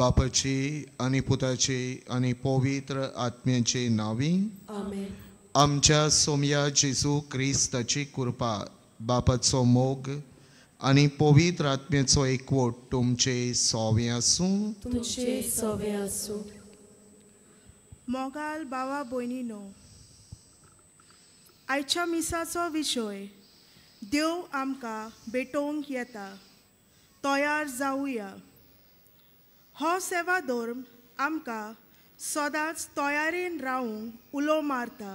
बापाची आनी पुताची आनी पवित्र आत्म्याची नावी आमेन. आमच्या सोम्या जेजू क्रिस्ताची कृपा बापाचो मोग आनी पवित्र आत्म्याचो एकवट तुमचे सोवे आसूं. तुमचे सोवे आसूं. मोगाल भावा भयणीनो, आयच्या मिसाचो विशय देव आमकां भेटोवंक येता. तयार जावुया. हो सेवा धर्म आमकां सदांच तयारेन रावंक उलो मारता.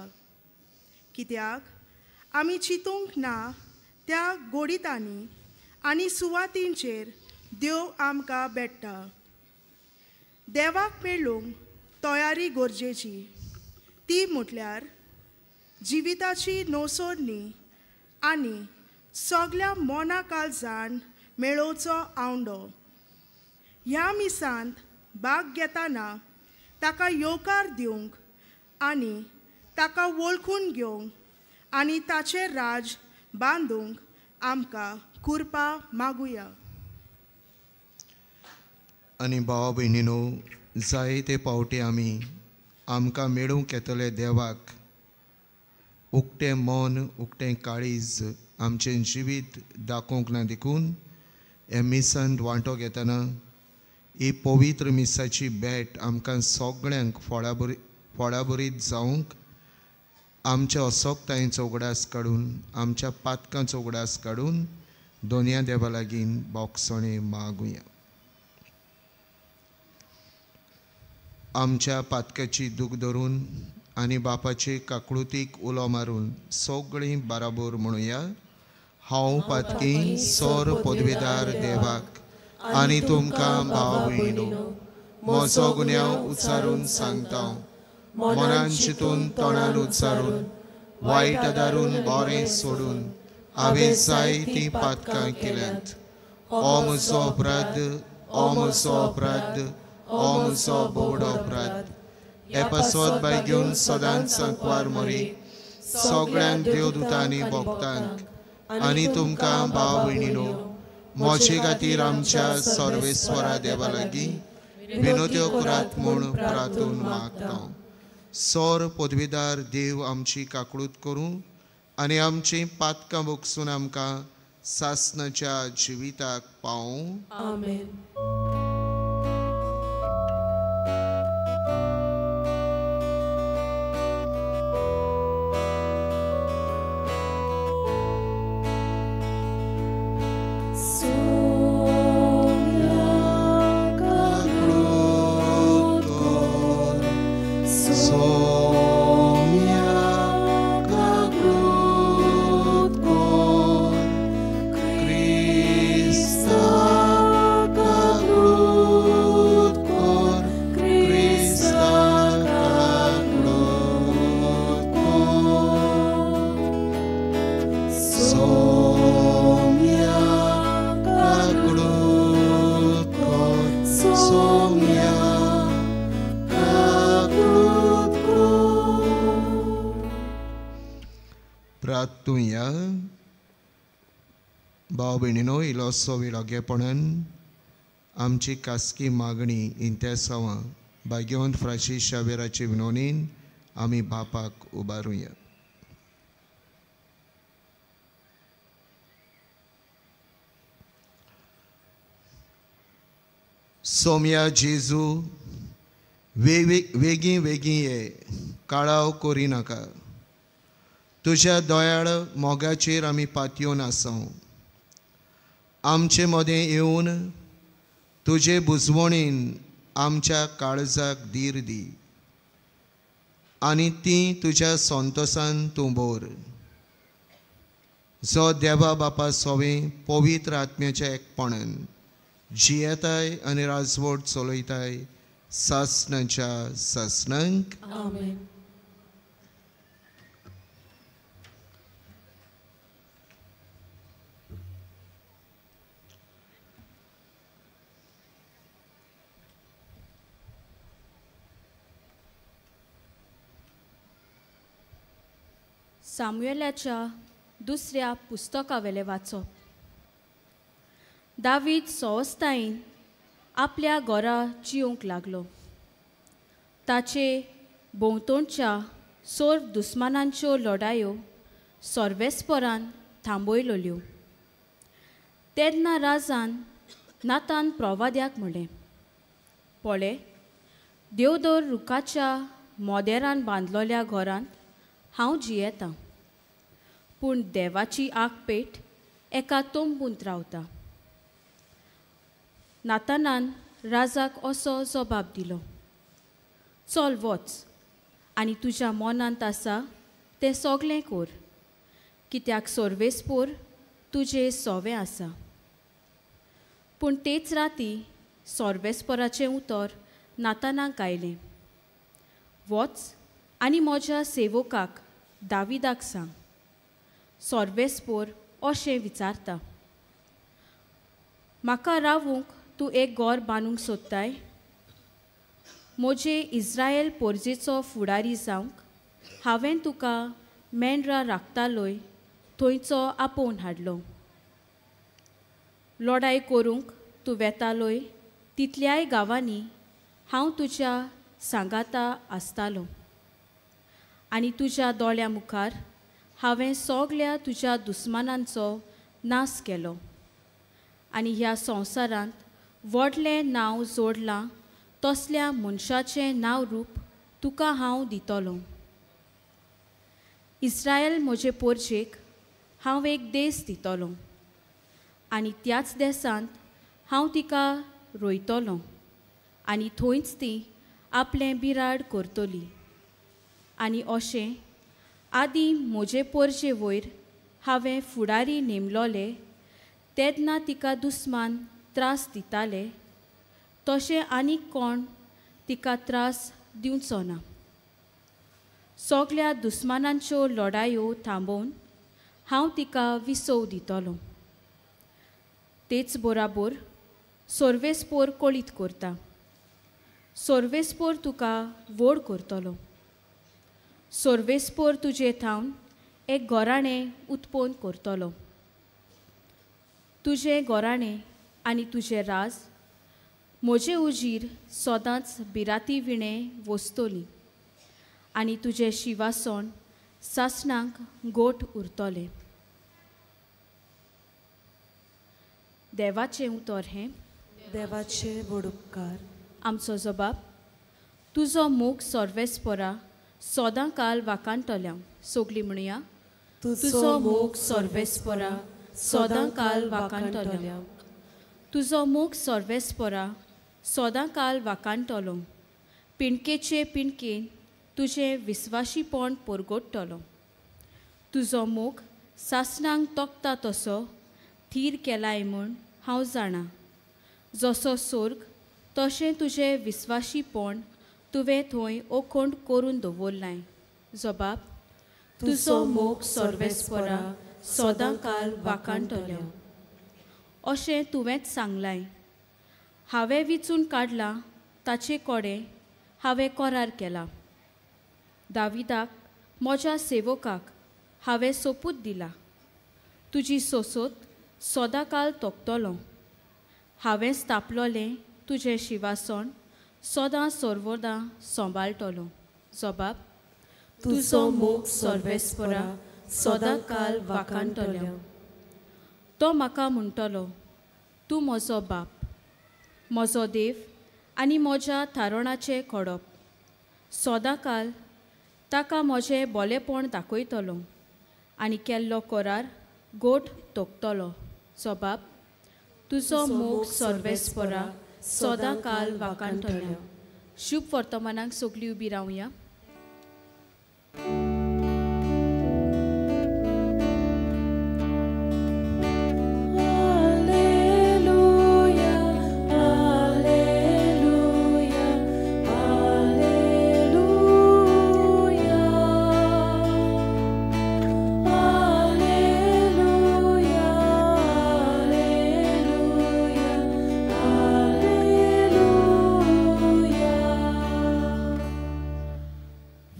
कित्याक आमी चिंतूंक ना त्या गोडितांनी आनी सुवातींचेर देव आमकां भेटता. देवाक मेळूंक तयारी गरजेची. ती म्हटल्यार जिविताची नोसोडणी आनी सगळ्या मोना काळजान मेळोवचो आवंडो. ह्या मिसांत भाग घेतना ताका येवकार दिवंक आनी ताका वळखून घेवंक आनी ताचें राज बांदूंक आमकां कृपा मागुया. आनी भावा भयणीनो, जायते फावटी आमी आमकां मेळूंक येतले देवाक उक्तें मन उक्तें काळीज आमचें जिवीत दाखोवंक ना देखून हे मिसांत वांटो घेतना ही पवित्र मिसाची भेट आमकां सगळ्यांक फळाबरीत जावंक आमच्या असोकतायेचो उगडास काडून आमच्या पातकांचो उगडास काडून दोनया देवा लागीं बोगसणे मागुया. आमच्या पातकाची दूख धरून आनी बापाचे काकळुतीक उलो मारून सगळीं बराबर म्हणुया. हांव पातकी सोर पदवेदार देवाक आनी तुमकां भाव भयणीनो, म्हजो गुन्यांव उच्चारून सांगता. मनान चिंतून तोंडान उच्चारून वायट दारून बरें सोडून हांवें जायतीं पातकां केल्यांत. हो म्हजो अपराध, हो म्हजो अपराध, हो म्हजो बोड अपराध. हे पासवत बाय घेवन सदांच सांकवार मरी सगळ्यांक देवदूतांनी भोगतांक आनी तुमकां भाव भयणीनो, म्हजे खातीर आमच्या सर्वेस्वरा देवा लागीं विनोद्यो करात म्हूण प्रार्थून मागता. सोर पदवीदार देव आमची काकळूत करूं आनी आमची पातकां भोगसून आमकां सासणाच्या जिविताक पावूं. आमेन. प्रार्थूया. भाव भयणीनो, इलोसो विलगेपणान आमची खासगी मागणी इंतेसांवां भाग्यवंत फ्रांसीस शावेराचे विनोनीन आमी बापाक उबारुया. सोम्या जेजू, वेगीं वेगीं ये, काळाव करी नाका. तुज्या दोयाळ मोगाचेर आमी पातयेवन आसां. आमचे मदें येवन तुजे बुजवणेन आमच्या काळजाक धीर दी आनी ती तुज्या संतोसान तूं भर. जो देवा बापा सोवें पवित्र आत्म्याच्या एकपणान जियेताय आनी राजवट चलयताय सासणाच्या सासणांक. आमेन. सामुएलाच्या दुसऱ्या पुस्तकावेले वाचप. दावीद सोवस्तायन आपल्या घरा जियोंक लागलो. ताचे भोंवतणच्या सोर दुस्मानांच्यो लढायो सोर्वेस्परान थांबयलोल्यो. तेन्ना राजान नातान प्रवाद्याक म्हणलें, पळय, देवदर रुखाच्या मोदेरान बांदलोल्या घरांत हांव जियेतां, पूण देवाची आगपेट एका तोंबूंत रावता. नातानान राजाक असो जबाब दिलो, चल वच आनी तुज्या मनांत आसा तें सगळें कोर, कित्याक सोर्वेस्पोर तुजें सोवें आसा. पूण तेच राती सोर्वेस्पराचें उतर नातानाक आयलें, वच आनी म्हज्या सेवकाक दाविदाक सांग, सोर्वेस्पोर अशें विचारता, म्हाका रावूंक तूं एक घर बांदूंक सोदताय? म्हजे इस्रायल पोरजेचो फुडारी जावंक हांवें तुका मेंढरां राखतालोय थंयचो आपोवन हाडलो. लढाई करूंक तूं वेतालोय तितल्याय गांवांनी हांव तुज्या सांगाता आसतालो, आनी तुज्या दोळ्या मुखार हांवें सगळ्या तुज्या दुस्मानांचो नास केलो, आनी ह्या संवसारांत व्हडलें नांव जोडलां तसल्या मनशाचें नांव रूप तुका हांव दितलो. इस्रायल म्हजे पोरजेक हांव एक देस दितलो, आनी त्याच देसांत हांव तिका रोयतलों, आनी थंयच ती आपलें बिराड करतली. आनी अशें आदीं म्हजे पोरजे वयर हांवें फुडारी नेमलोले तेन्ना तिका दुस्मान त्रास दिताले, तशें आनीक कोण तिका त्रास दिवचो ना. सगळ्या दुस्मानांच्यो लढायो थांबोवन हांव तिका विसव दितलो. तेच बराबर सोर्वेस्पोर कळीत करता, सोर्वेस्पोर तुका व्हड करतलो. सोर्वेस्पोर तुजे थावन एक घराणें उत्पन्न करतलो. तुजें घराणें आनी तुजें राज म्हजे उजीर सदांच बिराती विणें वस्तोली, आनी तुजें शिवासण सासणांक गोठ उरतलें. देवाचें उतर हें, देवाचे व्हड उपकार. आमचो जबाब, तुजो मोग सोर्वेस्परा सदां काल वाकाणटल्या. सगळीं म्हणया, तुजो मोग सोर्वेस्परा सदां काल वाकाणटल्या. तुजो मोग सोर्वेस्परा सदां काल वाकाणटलो. पिणकेचे पिणकेन तुजें विस्वाशीपण परगडटलो. तुजो मोग सासणांक तोखता तसो थीर केलाय म्हूण हांव जाणां. जसो सोर्ग तशें तुजें विस्वाशीपण तुवें थंय ओखंड करून दवरलाय. जबाब, तुजो मोग सोर्वेस्परा सदां काल वाकाणटलो. अशें तुवेंच सांगलाय. हांवें विचून काडलां ताचे कोडे हांवें कोरार केला. दाविदाक म्हज्या सेवकाक हांवें सोपूत दिला. तुजी सोसोत सदां काल तोखतलो. हांवें स्थापलोलें तुजें शिवासण सदां सर्वदां सांबाळटलो. जबाब, तुजो मोग सोर्वेस्परा सदां काल वाकाणटलो. तो म्हाका म्हणटलो, तूं म्हजो बाप, म्हजो देव आनी म्हज्या थारोणाचें खडप. सदां काल ताका म्हजें बोलेपण दाखयतलो आनी केल्लो कोरार गोठ तोखतलो. जबाब, तुजो मोग सोर्वेस्परा सदां काल वाकाणटलो. शुभ वर्तमानाक सगळीं उबी रावया.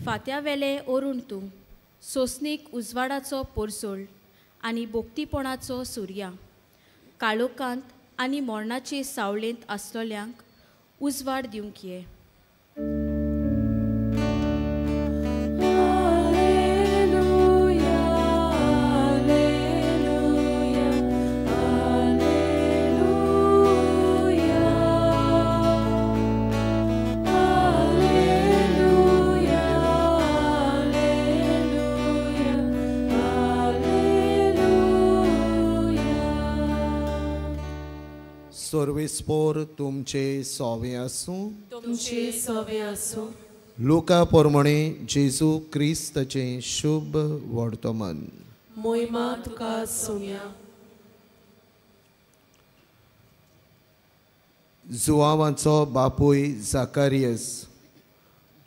फात्या वेले ओरून तूं सोसणीक उजवाडाचो पोरसोळ आनी बोगतीपणाचो सुर्या, काळोखांत आनी मोर्णाचे सावळेंत आसलोल्यांक उजवाड दिवंक ये. सर्वेस्पोर तुमचे सोवे आसूं. तुमचे सवे आसूं. लुका पोरमणे जेजू क्रिस्तचे शुभ वर्तमान. मोहिमा तुका सोम्या. जुआवाचो बापूय जाकारियस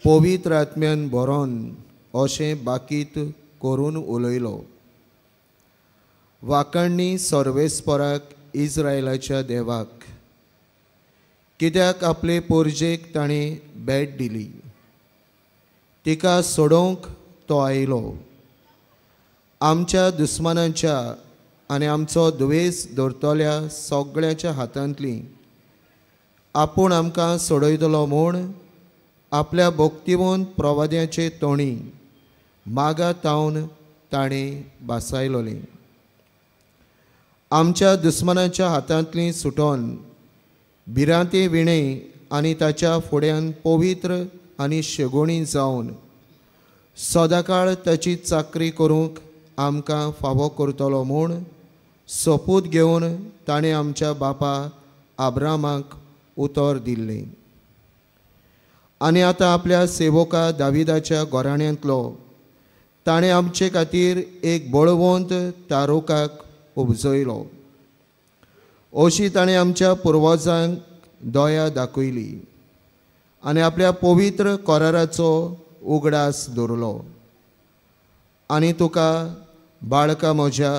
पवित्र आत्म्यान बरोवन अशें बाकीत करून उलयलो. वाकाण्णी सर्वेस्पराक इस्रायलाच्या देवाक, कित्याक आपले पोरजेक ताणें भेट दिली. तिका सोडोवंक तो आयलो. आमच्या दुस्मानांच्या आनी आमचो दुवेस धरतल्या सगळ्याच्या हातांतली आपूण आमकां सोडयतलो म्हूण आपल्या भोक्तिवंत प्रवाद्याचे तोणी मागा तावन ताणें भासायलोली. आमच्या दुस्मानाच्या हातांतली सुटोन भिरांते विणे आनी ताच्या फुड्यान पवित्र आनी शेगोणी जावन सदांकाळ ताची चाकरी करूंक आमकां फावो करतलो म्हूण सोपूत घेवन ताणें आमच्या बापा आब्रामाक उतर दिल्लें. आनी आतां आपल्या सेवका दाविदाच्या घोराण्यांतलो ताणें आमचे खातीर एक बळवंत तारुकाक उपजयलो. अशी ताणें आमच्या पुर्वजांक दया दाखयली आनी आपल्या पवित्र कराराचो उगडास दवरलो. आनी तुका बाळका म्हज्या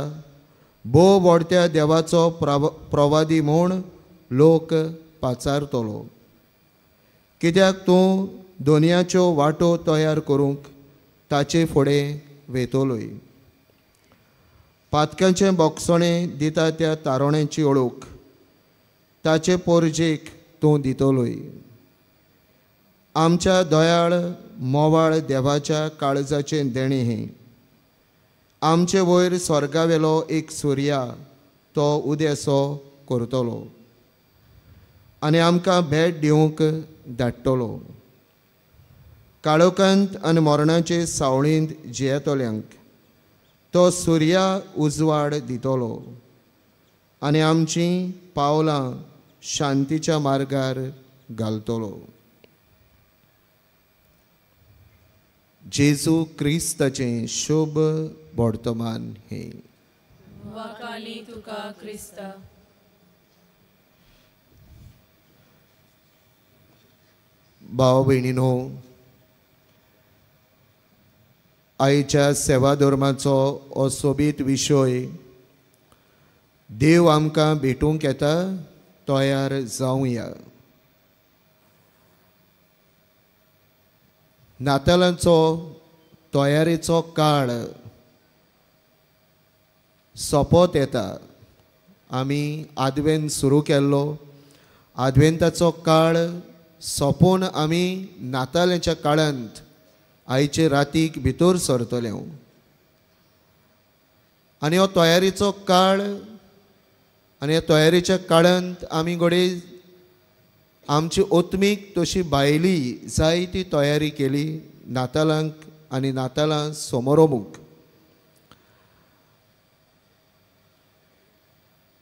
भोव व्हडत्या देवाचो प्रवादी म्हूण लोक पाचारतलो, कित्याक तूं दोनयाच्यो वाटो तयार करूंक ताचे फुडें वेतलोय. पातक्यांचें बोगसणें दिता त्या तारोण्याची ओळख ताचे पोरजेक तूं दितलोय. आमच्या दयाळ मोवाळ देवाच्या काळजाचें देणें हें. आमचे वयर स्वर्गावेलो एक सुर्या तो उदेसो करतलो आनी आमकां भेट दिवंक धाडटलो. काळोखांत आनी मरणाचे सावळींत जियेतल्यांक तो सुर्या उजवाड दितलो आनी आमचीं पावलां शांतीच्या मार्गार घालतलो. जेजू क्रिस्ताचें शुभ वर्तमान हे. वाकानी तुका क्रिस्ता. भाव भयणीनो, आयच्या सेवा धर्माचो हो सोबीत विशय देव आमकां भेटूंक येता, तयार जावया. नातालांचो तयारेचो काळ सोंपत येता. आमी आदवेंत सुरू केल्लो. आदवेंताचो काळ सोंपोवन आमी नातालांच्या काळांत आयचे रातीक भितर सरतले. आनी हो तयारीचो काळ आनी ह्या तयारीच्या काळांत आमी घोडे आमची ओत्मीक तशी भायली जायती तयारी केली नातालांक आनी नातालां समारोपूंक.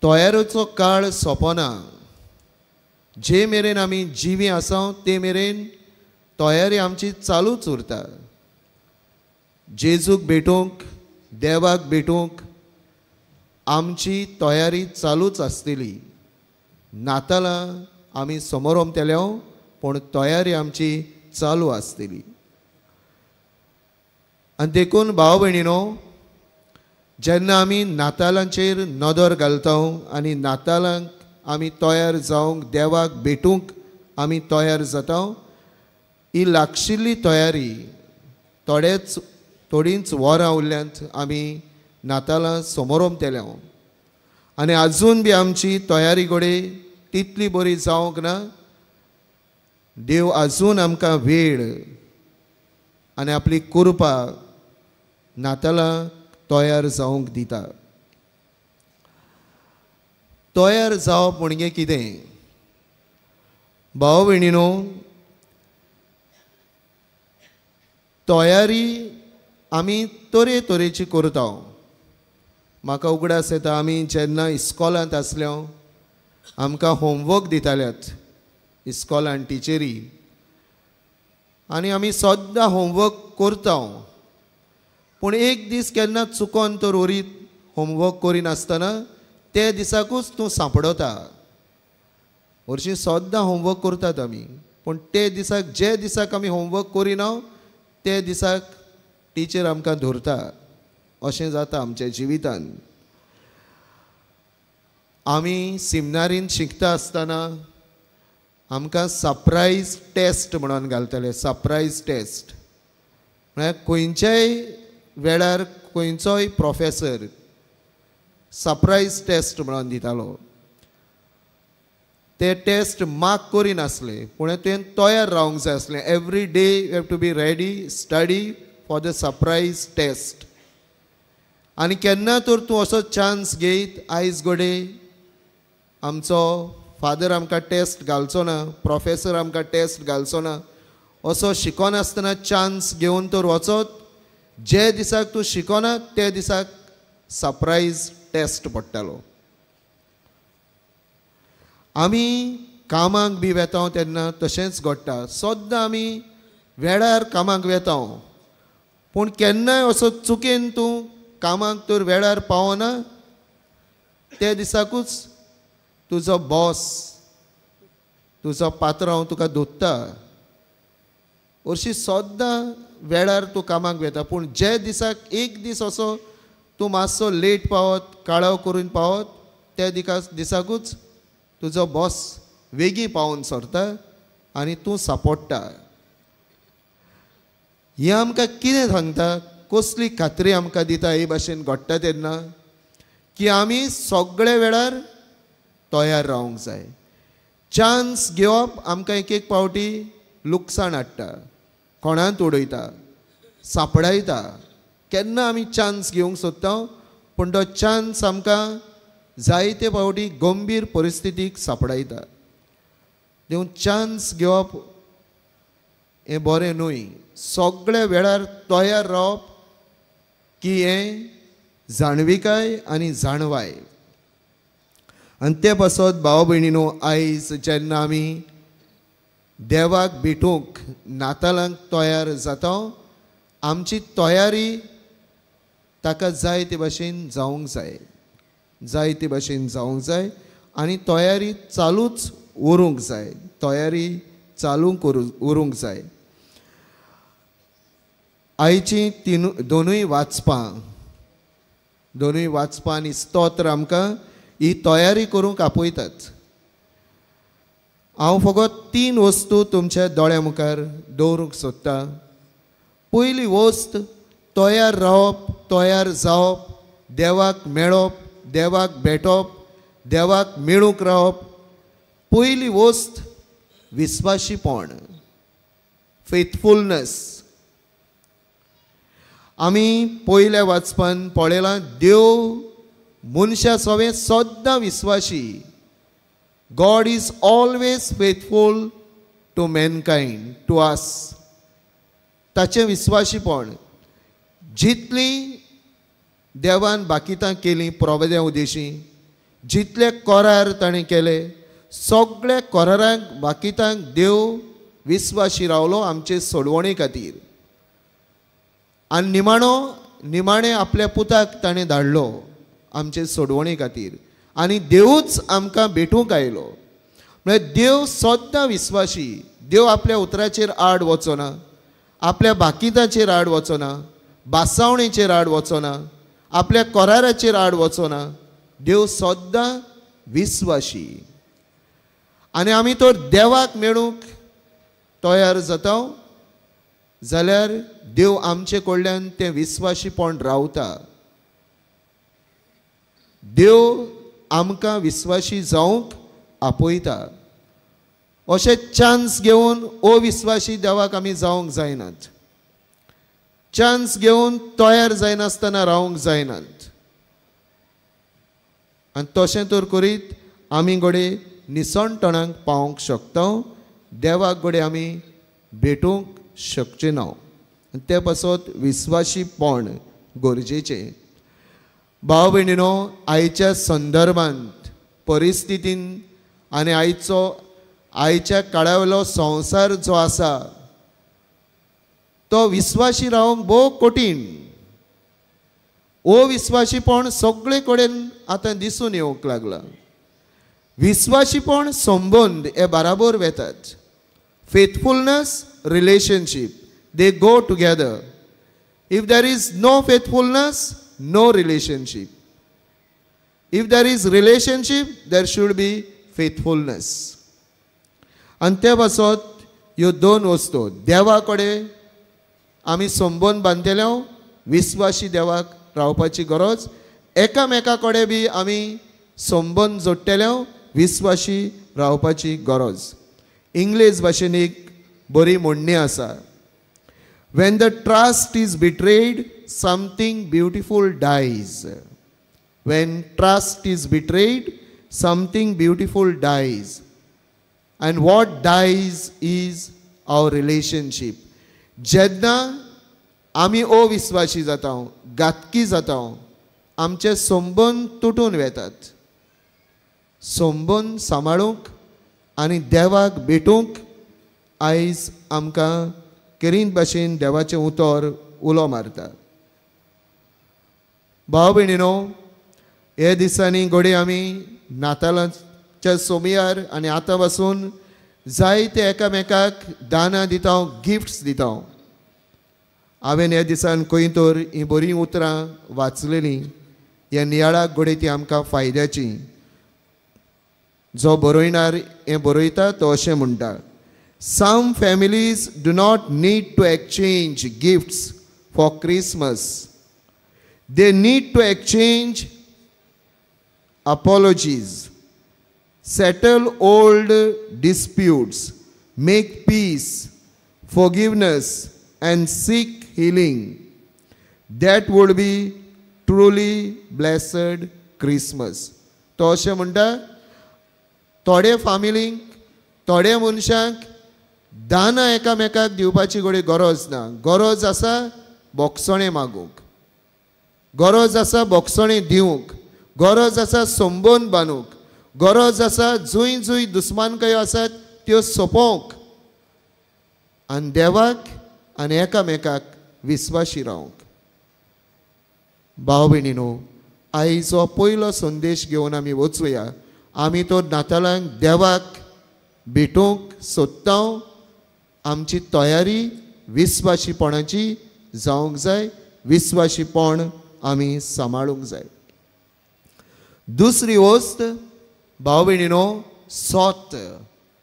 तयारेचो काळ सोंपना. जे मेरेन आमी जिवी आसा ते मेरेन तयारी आमची चालूच उरता. जेजूक भेटूंक, देवाक भेटूंक आमची तयारी चालूच आसतली. नातालां आमी समोर ओंपतले पूण तयारी आमची चालू आसतली. आनी देखून भाव भयणीनो, जेन्ना आमी नातालांचेर नदर घालता आनी नातालांक आमी तयार जावंक, देवाक भेटूंक आमी तयार जाता, ही लागशिल्ली तयारी थोडींच वरां उरल्यांत आमी नातालां समोर ओंपतले. आनी आजून बी आमची तयारी घोडे तितली बरी जावंक ना. देव आजून आमकां वेळ आनी आपली कृपा नातालां तयार जावंक दिता. तयार जावप म्हणजे कितें? भाव भयणीनो, तयारी आमी तरेतरेची करता. म्हाका उगडास येता, आमी जेन्ना इस्कॉलांत आसल्यो आमकां होमवर्क दिताल्यात इस्कॉलांत टिचरी, आनी आमी सद्दां होमवर्क करता. पूण एक दीस केन्ना चुकोन तर उरीत होमवर्क करिनासतना ते दिसाकूच तूं सांपडता. हरशीं सद्दां होमवर्क करतात आमी, पूण ते दिसाक जे दिसाक आमी होमवर्क करिना ते दिसाक टिचर आमकां धरता. अशें जाता आमच्या जिवितान. आमी सिमनारीन शिकता आसतना आमकां सरप्रायज टेस्ट म्हणून घालताले. सरप्रायज टेस्ट म्हळ्यार खंयच्याय वेळार खंयचोय प्रोफेसर सरप्रायज टेस्ट म्हणून दितालो. ते टेस्ट मार्क करिनासले, पूण तुवें तयार रावंक जाय आसलें. Every day you have to be ready, study for the surprise test. आनी केन्ना तर तूं असो चान्स घेयत, आयज घोडे आमचो फादर आमकां टेस्ट घालचो ना, प्रोफेसर आमकां टेस्ट घालचो ना, असो शिकोनासतना चान्स घेवन तर वचत. जे दिसाक तूं शिकोना ते दिसाक सरप्रायज टेस्ट पडटालो. आमी कामाक बी वेता तेन्ना तशेंच घडटा. सद्दां आमी वेळार कामाक वेता, पूण केन्नाय असो चुकेन तूं कामाक तर वेळार पावना, ते दिसाकूच तुजो बॉस, तुजो पात्रांव तुका धोत्ता. हरशीं सद्दां वेळार तूं कामाक वेता, पूण जे दिसाक एक दीस असो तूं मातसो लेट पावत, काळाव करून पावत, त्या दिसाकूच तुजो बॉस वेगीं पावून सरता आनी तूं सांपडटा. हें आमकां कितें सांगता, कसली खात्री आमकां दिता हे भाशेन घडटा तेन्ना, की आमी सगळे वेळार तयार रावंक जाय. चान्स घेवप आमकां एक एक पावटी लुकसाण हाडटा, कोणांत उडयता, सांपडायता. केन्ना आमी चान्स घेवंक सोदता, पूण तो चान्स आमकां जायते फावटी गंभीर परिस्थितीक सांपडायता. देखून चान्स घेवप हें बरें न्हय. सगळे वेळार तयार रावप की हें जाणविकाय आनी जाणवाय. आनी ते पासत भाव भयणीनो, आयज जेन्ना आमी देवाक भेटूंक नातालांक तयार जाता, आमची तयारी ताका जाय ते भाशेन जावंक जाय, जाय ते भाशेन जावंक जाय. आनी तयारी चालूच उरूंक जाय, तयारी चालूंक उरूंक जाय. आयची दोनूय वाचपां आनी स्तोत्र आमकां ही तयारी करूंक आपयतात. हांव फकत 3 वस्तू तुमच्या दोळ्या मुखार दवरूंक सोदता. पयली वस्त तयार रावप, तयार जावप, देवाक मेळप, देवाक भेटप, देवाक मेळूंक रावप. पयली वस्त विस्वाशीपण, फेथफुलनेस. आमी पयल्या वाचपान पळयलां, देव मनशा सवें सद्दां विस्वाशी. God is always faithful to mankind, to us. ताचें विस्वाशीपण. जितली देवान बाकितां केलीं प्रोवेद्या उदेशी, जितले करार ताणें केले, सगळे करारांक बाकितांक देव विस्वाशी रावलो आमचे सोडवणे खातीर. आनी निमाणें आपल्या पुताक ताणें धाडलो आमचे सोडवणे खातीर. आनी देवूच आमकां भेटूंक आयलो. म्हळ्यार देव सद्दां विस्वाशी. देव आपल्या उतराचेर आड वचना, आपल्या बाकितांचेर आड वचना, बासावणेचेर आड वचना, आपल्या कराराचेर आड वचना. देव सद्दां विस्वाशी. आनी आमी तर देवाक मेळूंक तयार जाता जाल्यार देव आमचे कडल्यान तें विस्वाशीपण रावता. देव आमकां विस्वासी जावंक आपयता. अशे चान्स घेवन अविस्वासी देवाक आमी जावंक जायनात. चान्स घेवन तयार जायनासतना रावंक जायनात. आनी तशें तर करीत आमी घोडे निसणटणाक पावंक शकता. देवाक घोडे आमी भेटूंक शकचे ना. ते पासत विस्वासीपण गरजेचें. भाव भयणीनो, आयच्या संदर्भांत परिस्थितीन आनी आयच्या काळावेलो संवसार जो आसा तो विस्वासी रावंक भोव कठीण. अविस्वासीपण सगळे कडेन आतां दिसून येवंक लागला. विस्वासीपण संबंद हे बराबर वेतात. Faithfulness, relationship, they go together. If there is no faithfulness, no relationship. If there is relationship, there should be faithfulness. आनी ते पासत ह्यो दोन वस्तू देवा कडेन आमी संबंद बांदलेलो. विस्वासी देवाक रावपाची गरज. एकामेका कडेन बी आमी संबंद जोडटले. विस्वासी रावपाची गरज. इंग्लीश भाशेन एक बरी म्हणणी आसा. When the trust is betrayed, something beautiful dies. When trust is betrayed, something beautiful dies. And what dies is our relationship. जेन्ना आमी अविस्वासी जाता, घातकी जाता, आमचे संबंद तुटून वेतात. संबंद सांबाळूंक आनी देवाक भेटूंक आयज आमकां केरीन भाशेन देवाचें उतर उलो मारता. भाव भयणीनो, हे दिसांनी घोडे आमी नातालाच्या सोमयार आनी आतां पासून जायते एकामेकाक दानां दिता, गिफ्ट्स दिता. हांवें ह्या दिसान खंय तर हीं बरीं उतरां वाचलेलीं. ह्या नियाळाक घोडे ती आमकां फायद्याची. जो बरयणार हें बरयता तो अशें म्हणटा. Some families do not need to exchange gifts for Christmas. They need to exchange apologies, settle old disputes, make peace, forgiveness, and seek healing. That would be truly blessed Christmas. तो अशें म्हणटा, थोडे फॅमिलींक, थोडे मनशांक दानां एकामेकाक दिवपाची घोडी गरज ना. गरज आसा बोगसणें मागूंक. गरज आसा बोगसणें दिवंक. गरज आसा संबंद बांदूंक. गरज आसा जुंय जुंय दुस्मानकायो आसात त्यो सोंपोवंक. आनी देवाक आनी एकामेकाक विस्वासी रावंक. भाव भयणीनो, आयज हो पयलो संदेश घेवन आमी वचूया. आमी तो नातालांक देवाक भेटूंक सोदता. आमची तयारी विस्वासीपणाची जावंक जाय. विस्वासीपण आमी सांबाळूंक जाय. दुसरी वस्त भाव भयणीनो, सत,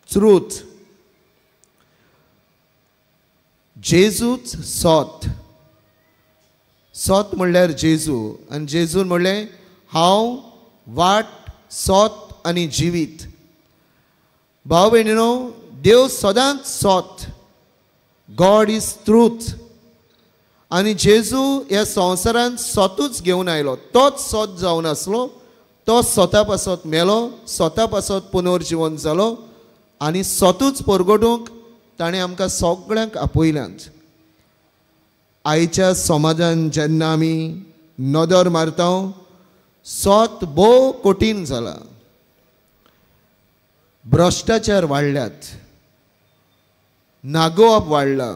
ट्रूथ. जेजूच सत. सत म्हणल्यार जेजू. आनी जेजून म्हणलें हांव वाट, सत आनी जिवीत. भाव भयणीनो, देव सदांच सत. God is truth. आनी जेजू ह्या संवसारांत सतूच घेवन आयलो. तोच सत जावन आसलो. तो स्वता पासत मेलो, स्वता पासत पुनर्जीवन जालो आनी सतूच परगटूंक ताणें आमकां सगळ्यांक आपयल्यांत. आयच्या समाजान जेन्ना आमी नदर मारता, सत भोव कठीण जाला. भ्रश्टाचार वाडल्यात, नागोवप वाडला,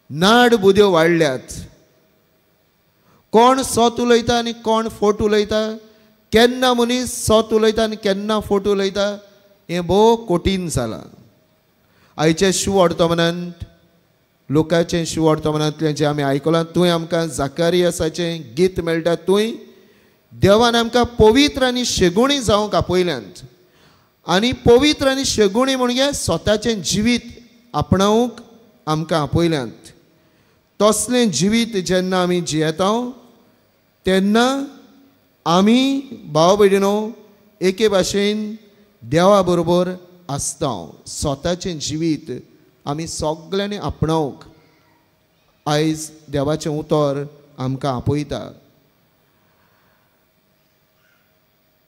नाड बुद्यो वाडल्यात. कोण सत उलयता आनी कोण फोट उलयता, केन्ना मनीस सत उलयता आनी केन्ना फोट उलयता, हें भोव कठीण जालां. आयचे शिव वर्तमानांत, लोकांचें शिव वर्तमानांतलें जें आमी आयकलां, थंय आमकां जाकारियासाचें गीत मेळटा. थंय देवान आमकां पवित्र आनी शेगुणी जावंक आपयल्यांत. आनी पवित्र आनी शेगुणी म्हणजे स्वताचें जिवीत आपणावंक आमकां आपयल्यांत. तसलें जिवीत जेन्ना आमी जियेता तेन्ना आमी भाव भयणीनो एके भाशेन देवा बरोबर आसता स्वताचें जिवीत आमी सगळ्यांनी आपणावंक आयज देवाचें उतर आमकां आपयता.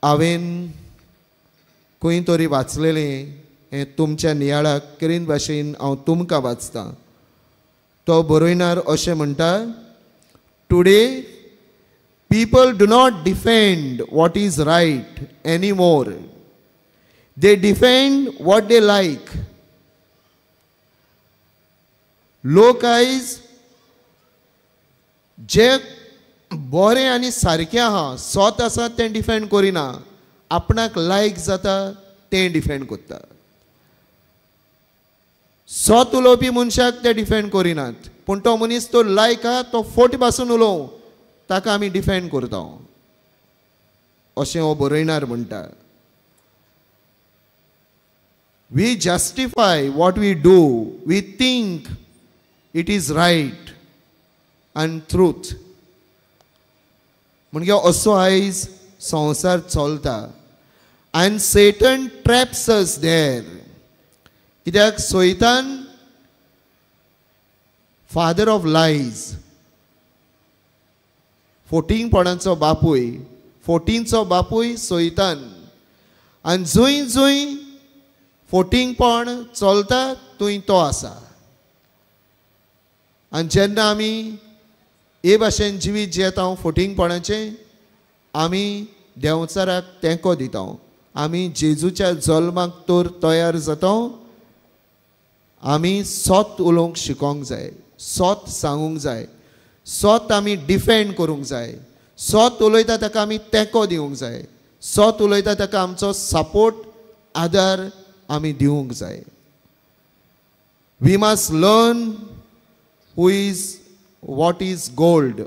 हांवें खंय तरी वाचलेलें हें तुमच्या नियाळाक करीन भाशेन हांव तुमकां वाचतां. तो बरयणार अशें म्हणटा, today people do not defend what is right anymore. They defend what they like. लोक आयज जे बरें आनी सारकें आहा स्वत आसा तें डिफेंड करिना, आपणाक लायक जाता तें डिफेंड करता. स्वत उलोवपी मनशाक ते डिफेंड करिनात, पूण तो मनीस तो लायक आहा तो फोट पासून उलोवं ताका आमी डिफेंड करता अशें हो बरयणार म्हणटा. We justify what we do, we think it is right आनी ट्रूथ. म्हणजे असो आयज संवसार चलता आनी सेटन ट्रॅप्स अस देर. कित्याक सैतान फादर ऑफ लायज, फोटींगपणाचो बापूय, फोटींचो बापूय सैतान. आनी जंय जंय फोटींगपण चलता थंय तो आसा. आनी जेन्ना आमी हे भाशेन जिवीत जियेता फोटींगपणाचें, आमी देंवचाराक तेंको दिता, आमी जेजूच्या जल्माक तर तयार जाता. आमी सोत उलोवंक शिकोवंक जाय, सोत सांगूंक जाय, सोत आमी डिफेंड करूंक जाय, सोत उलयता ताका आमी तेंको दिवंक जाय, सोत उलयता ताका आमचो सपोर्ट आदार आमी दिवंक जाय. We must learn who is what is gold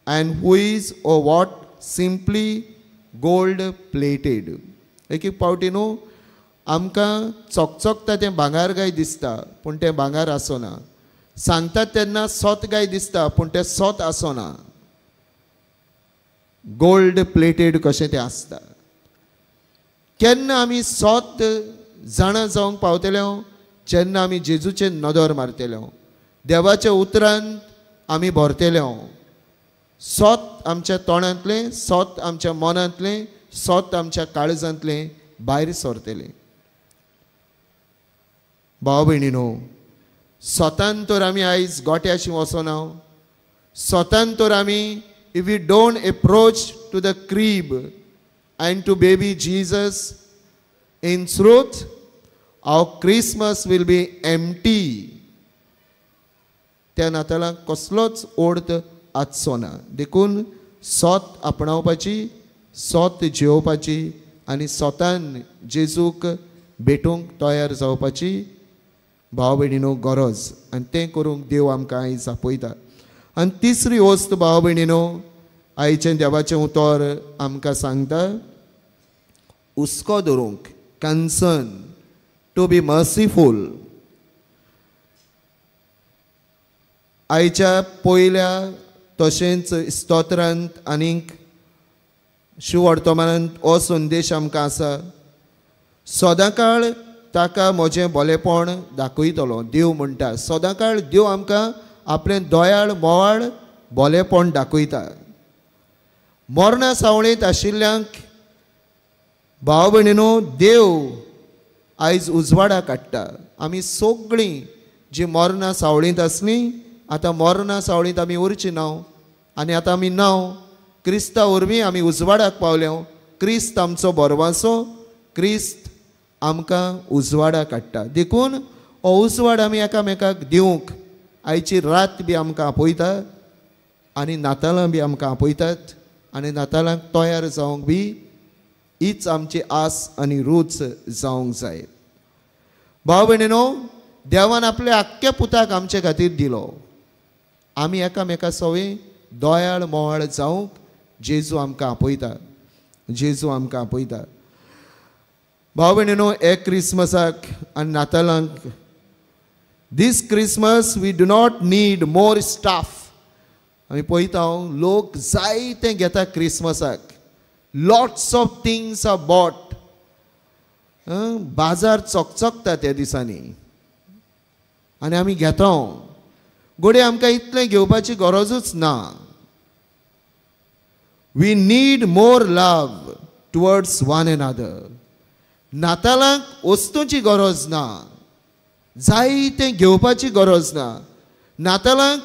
and who is oh what simply gold plated. एक एक पावटी न्हू आमकां चकचकता तें भांगार गाय दिसता पूण तें भांगार आसना, सांगतात तेन्ना सोत गाय दिसता पूण तें सोत आसना. गोल्ड प्लेटेड कशें तें आसता. केन्ना आमी सोत जाणा जावंक पावतले जेन्ना आमी जेजूचें नदर मारतले, देवाच्या उतरांत आमी भरतले. सोत आमच्या तोंडांतलें, सोत आमच्या मनांतलें, सोत आमच्या काळजांतलें भायर सरतलें. भाव भयणीनो, सोतान तर आमी आयज गोट्याशी वचना. सोतान तर आमी if we don't approach to the crib and to baby Jesus in truth, our Christmas will be empty. त्या नातालांक कसलोच ओर्थ आसचो ना. देखून सोत आपणावपाची, सोत जेवपाची आनी सोतान जेजूक भेटूंक तयार जावपाची भाव भयणीनो गरज. आनी तें करूंक देव आमकां आयज आपयता. आनी तिसरी वस्त भाव भयणीनो आयचें देवाचें उतर आमकां सांगता, हुस्को धरूंक, कन्सर्न, टू बी मर्सीफूल. आयच्या पयल्या तशेंच स्तोत्रांत आनीक शिवर्तमानांत हो संदेश आमकां आसा, सदांकाळ ताका म्हजें भलेपण दाखयतलो. देव म्हणटा सदांकाळ देव आमकां आपलें दयाळ मोवाळ भलेपण दाखयता. मरणा सावळेंत आशिल्ल्यांक भाव भयणीनो देव आयज उजवाडाक हाडटा. आमी सगळीं जीं मरणा सावळींत आसलीं आतां मरणा सावळींत आमी उरचीं नाव आनी आतां आमी नांव क्रिस्ता वरवीं आमी उजवाडाक पावल्या. क्रिस्त आमचो बरवासो, क्रिस्त आमकां उजवाडाक हाडटा. देखून हो उजवाड आमी एकामेकाक दिवंक आयची रात बी आमकां आपयता आनी नातालां बी आमकां आपयतात. आनी नातालांक तयार जावंक बी हीच आमची आस आनी रूच जावंक जाय. भाव भयणीनो, देवान आपल्या आख्ख्या पुताक आमचे खातीर दिलो. आमी एकामेका सवय दयाळ मोवाळ जावंक जेजू आमकां आपयता, जेजू आमकां आपयता. भाव भयणीनो, हे क्रिसमसाक आनी नातालांक, this Christmas we do not need more stuff. आमी पळयता लोक जायते घेता क्रिसमसाक. Lots of things are bought. बाजार चकचकता त्या दिसांनी आनी आमी घेता. घोडे आमकां इतलें घेवपाची गरजूच ना. We need more love towards one another. नातालांक वस्तूंची गरज ना, जायतें घेवपाची गरज ना. नातालांक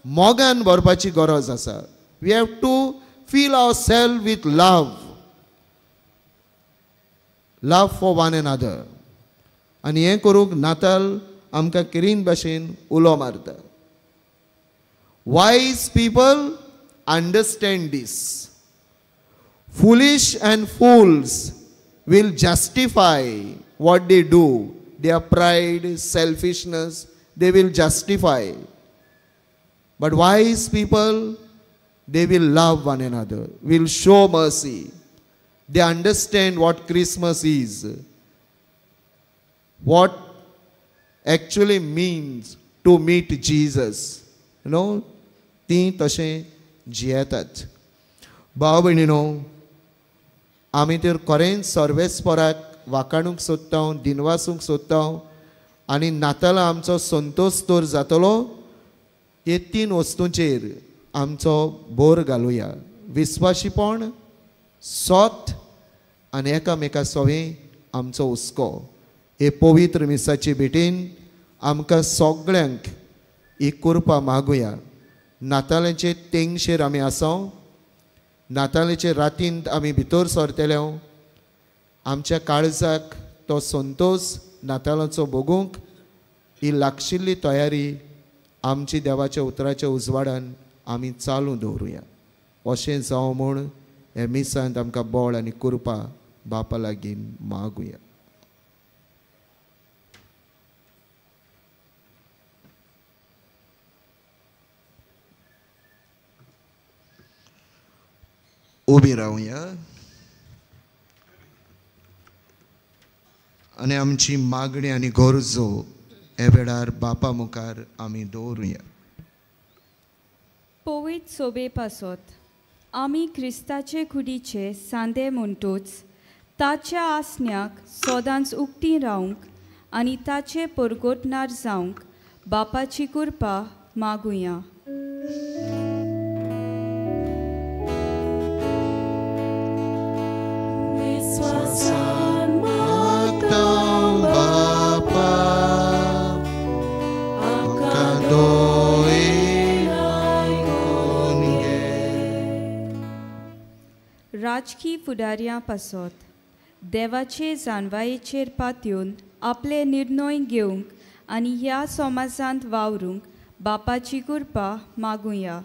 मोगान भरपाची गरज आसा. We have to feel our self with love. Love for one another. आनी हें करूंक नाताल आमकां किरीन भाशेन उलो मारता. Wise people understand this. Foolish and fools will justify what they do. Their pride, selfishness, they will justify. But wise people, they will love one another, will show mercy. They understand what Christmas is, what actually means to meet Jesus. You know, ती तशें जियेतात. भाव भयणीनो, आमी तर खरेंच सर्वेस्पराक वाखाणूंक सोदता, दिनवासूंक सोदता आनी नातालां आमचो संतोश तर जातलो. हे 3 वस्तूंचेर आमचो भर घालुया. विस्वाशीपण, सोत आनी एकामेका सोवें आमचो हुस्को. हे पवित्र मिसाचे भेटेन आमकां सगळ्यांक ही कृपा मागुया. नातालांचे तेंगशेर आमी आसा. नातालाचे रातींत आमी भितर सरतले. आमच्या काळजाक तो संतोश नातालाचो भोगूंक ही लागशिल्ली तयारी आमची देवाच्या उतराच्या उजवाडान आमी चालू दवरुया. अशें जावं म्हूण हे मिसांत आमकां बळ आनी कृपा बापा लागीं मागुया. उबी रावया आनी आमची मागणी आनी गरजो हे वेळार बापा मुखार आमी दवरुया. पवित्र सोबे पासत आमी क्रिस्ताचे कुडीचे सांदे म्हणटोच ताच्या आसण्याक सदांच उक्ती रावंक आनी ताचे परगोटणार जावंक बापाची कृपा मागुया. राजकी फुडाऱ्यां पासत देवाचे जानवायेचेर पातयून आपले निर्णय घेवंक आनी ह्या समाजांत वावरूंक बापाची कृपा मागुया.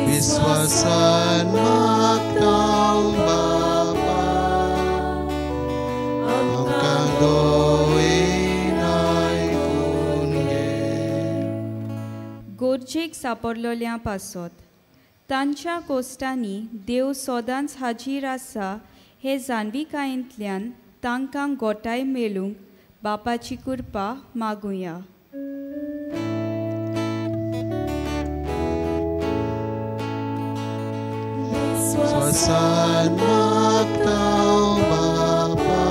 विश्वासान मागतां बापा, आमकां दोयेन आयकून घे. गोरजेक सापडलोल्या पासत तांच्या कोश्टांनी देव सदांच हाजीर आसा हे जाणविकायेंतल्यान तांकां गोठाय मेळूंक बापाची कृपा मागुया. विश्वासान मागतां बापा,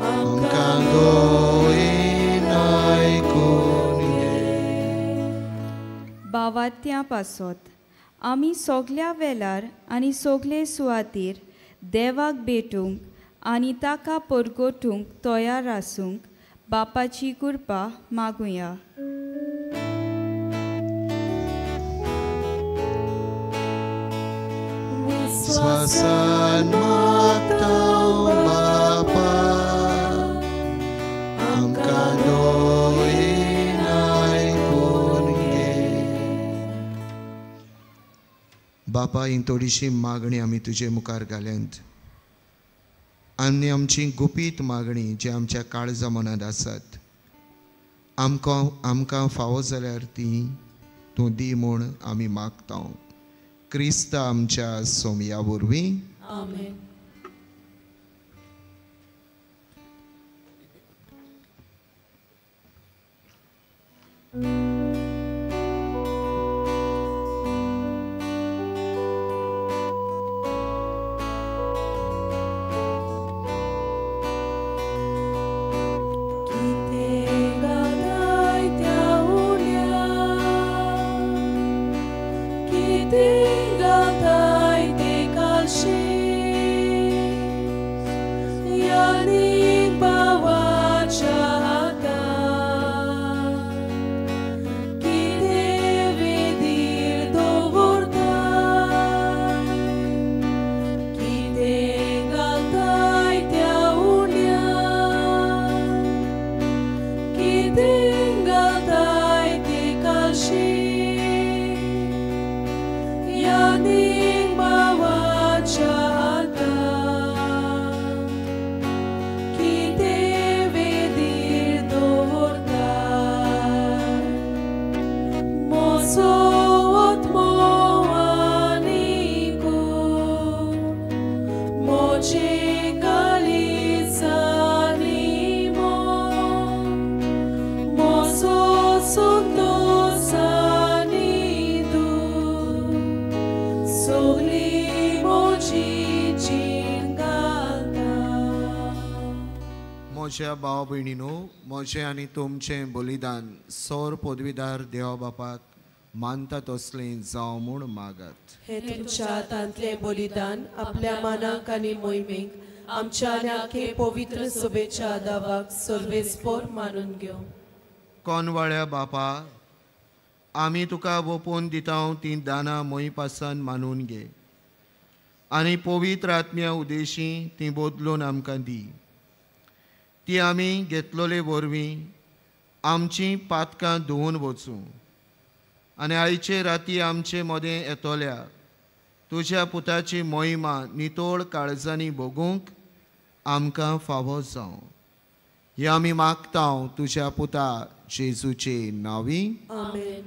आमकां दोयेन आयकून घे. बावात्या पासत आमी सोगल्या वेळार आनी सोगले सुवातेर देवाक भेटूंक आनी ताका परगोटूंक तयार आसूंक बापाची कृपा मागुया. विश्वासान मागतां बापा, आमकां दोयेन आयकून घे. बापा, ही थोडीशी मागणी आमी तुजे मुखार घाल्यांत आनी आमची गुपीत मागणी जी आमच्या काळजा मनांत आसात आमकां फावो जाल्यार ती तूं दी म्हूण आमी मागता. क्रिस्त आमच्या सोमया वरवीं. आमेन. म्हज्या भाव भयणीनो, म्हजें आनी तुमचें बलिदान सौर पदवीदार देवा बापाक मानता तसलें जावं म्हूण मागात. हे तुमच्या हातांतले बलिदान आपल्या मानाक आनी मोहिमेक आमच्या आनी आखे पवित्र सभेच्या दावाक सर्वेस्पोर मानून घेवं. कोनवाळ्या बापा, आमी तुका ओपोवन दिता तीं दानां मोही पासान मानून घे आनी पवित्र आत्म्या उदेशी ती बदलून आमकां दी. ती आमी घेतलोले वरवीं आमचीं पातकां धुवन वचूं आनी आयचे राती आमचे मदें येतोल्या तुज्या पुताची मोहिमा नितोळ काळजांनी भोगूंक आमकां फावो जावं. हे आमी मागता तुज्या पुता जेजूचे नांवी. आमेन.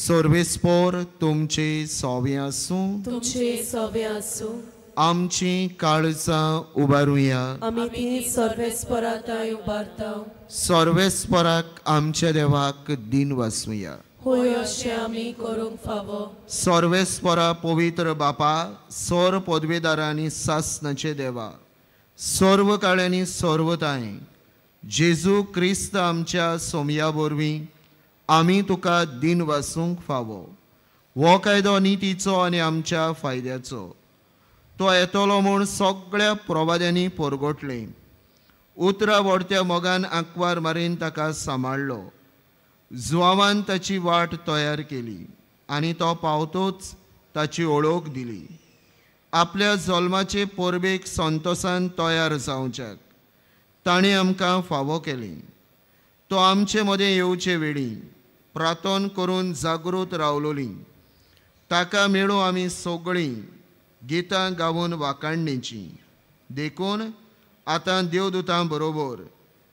सर्वेस्पोर तुमचे सोवे आसूं. तुमचे सवे आसूं. आमची काळजां उबारुया. आमी ती सर्वेस्पराताय उबारता. सर्वेस्पराक आमच्या देवाक दिन वासूया. होय अशें आमी करूंक फावो. सर्वेस्परा पवित्र बापा, सौर पदवेदारांनी सासनाचे देवा, सर्व काळांनी सर्वताय जेजू क्रिस्त आमच्या सोमया वरवीं आमी तुका दिन वासूंक फावो. हो कायदो नितीचो आनी आमच्या फायद्याचो. तो येतलो म्हूण सगळ्या प्रवाद्यांनी परगटलें. उतरा व्हडत्या मोगान आंकवार मारीन ताका सांबाळलो. जुवावान ताची वाट तयार केली आनी तो पावतोच ताची ओळख दिली. आपल्या जल्माचे परबेक संतोषान तयार जावच्याक ताणें आमकां फावो केलें. तो आमचे मदें येवचे वेळी प्रार्थना करून जागृत रावलोलीं. ताका मेळूं आमी सगळीं गितां गावून वाखाणणेचीं. देखून आतां देवदूतां बरोबर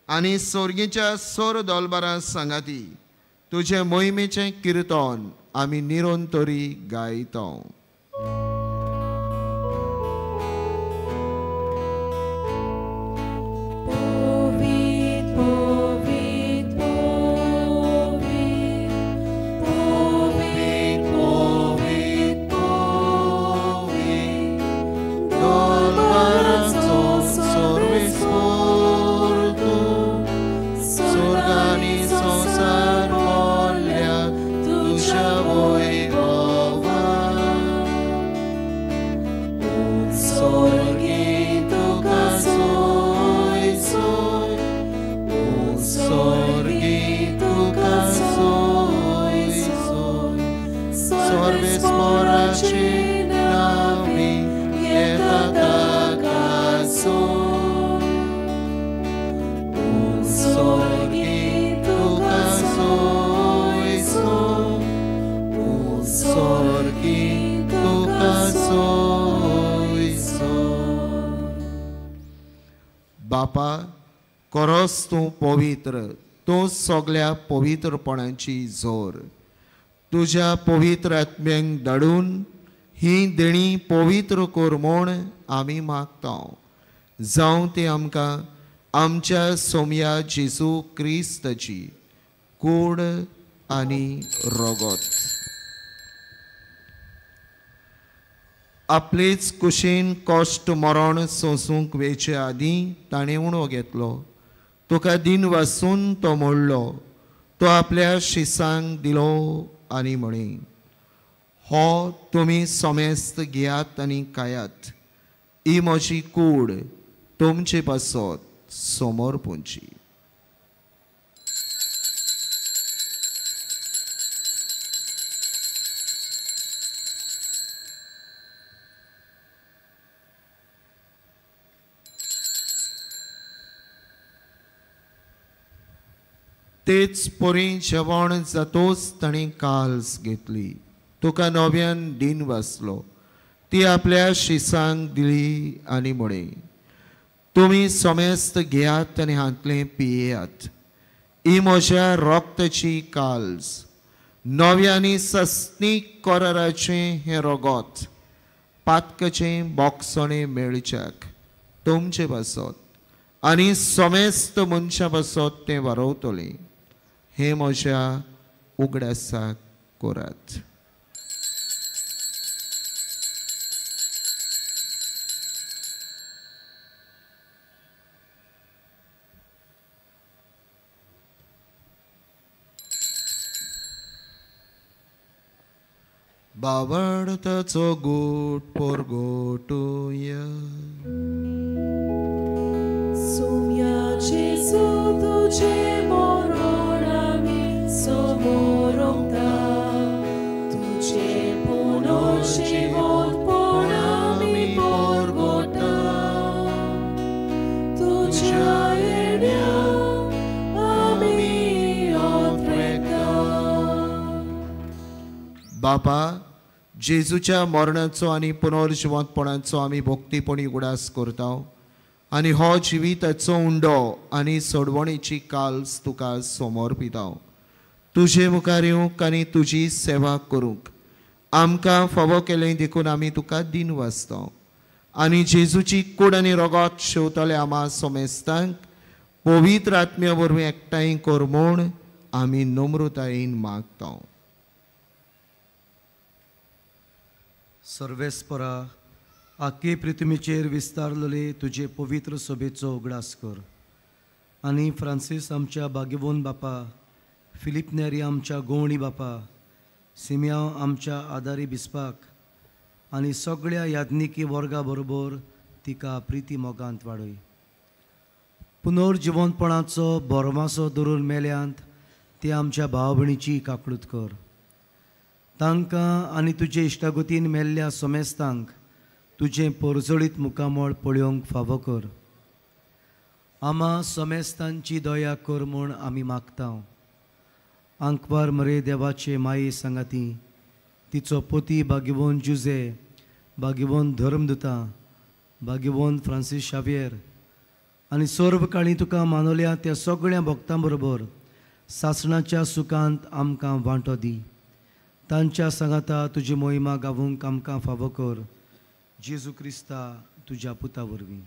आनी सर्गीच्या सर दोलबारां सांगाती तुजे मोहिमेचें किर्तन आमी निरंतरी गायता. बापा, खरोच तूं पवित्र, तूं सगळ्या पवित्रपणाची जोर. तुज्या पवित्र आत्म्यांक धाडून ही देणी पवित्र कर म्हूण आमी मागता. जावं ती आमकां आमच्या सोमया जेजू क्रिस्ताची कूड आनी रगत. आपलेच कुशीन कश्ट मरण सोसूंक वेचे आदीं ताणें उणो घेतलो. तुका दिन वासून तो मोडलो. तो आपल्या शिसांक दिलो आनी म्हणे, हो तुमी सोमेस्त घेयात आनी खायात. ही म्हजी कूड तुमचे पासत समोर पोंची. तेच पोरी जेवण जातोच ताणें काल्स घेतली. तुका नव्यान दिन वाचलो. ती आपल्या शिसांक दिली आनी म्हणे, तुमी सोमेस्त घेयात आनी हातलें पियेयात. ही म्हज्या रोगताची काल्स, नव्यानी सस्तीक कराराचें हें रगत, पातकाचें बोगसणें मेळच्याक तुमचे पासत आनी सोमेस्त मनशा पासत तें वारवतलें. हे म्हज्या उगडासाक करात. बावडताचो गोट पोरगोटुया. सोम्या जेजू तुझे मरण आमी समोरता, तुझे पुनर्जीवन पण आमी पोरगोटा, तुझ्या येण्या आमी ओद्रेता. बापा, जेजूच्या मरणाचो आनी पुनर्जिवंतपणाचो आमी भोक्तीपणी उडास करता आनी हो जिविताचो उंडो आनी सोडवणेची काल्स तुका समर्पिता. तुजे मुखार येवंक आनी तुजी सेवा करूंक आमकां फावो केलें देखून आमी तुका दिन वाजता आनी जेजूची कूड आनी रगत शेवतले आमा सोमेस्तांक पवित्र आत्म्या वरवीं एकठांय कर म्हूण आमी नम्रतायेन मागता. सर्वेस्परा, आख्खे पृथ्वीचेर विस्तारलेले तुजे पवित्र सोबेचो उगडास कर आनी फ्रांसीस आमच्या भाग्यवान बापा, फिलिप नेरी आमच्या गवणी बापा, सिमियांव आमच्या आदारी बिस्पाक आनी सगळ्या याज्ञिकी वर्गा बरोबर तिका प्रिती मोगांत वाडय. पुनर्जिवंतपणाचो बोरमासो धरून मेल्यांत ती आमच्या भाव भयणीची काकूळट कर. तांकां आनी तुजे इश्टागतीन मेल्ल्या सोमेस्तांक तुजें परजळीत मुखामळ पळोवंक फावो कर. आमा सोमेस्तांची दया कर म्हूण आमी मागता. आंकवार मरे देवाचे माये सांगाती, तिचो पती भाग्यवान जुजे, भाग्यवान धर्मदुता, भाग्यवान फ्रांसीस शावियर आनी सर्व काळी तुका मानवल्या त्या सगळ्या भक्तां बरोबर सासणाच्या सुखांत आमकां वांटो दी. तांच्या सांगाता तुजी मोहिमा गावूंक आमकां फावो कर. जेजू क्रिस्ता तुज्या पुता वरवीं.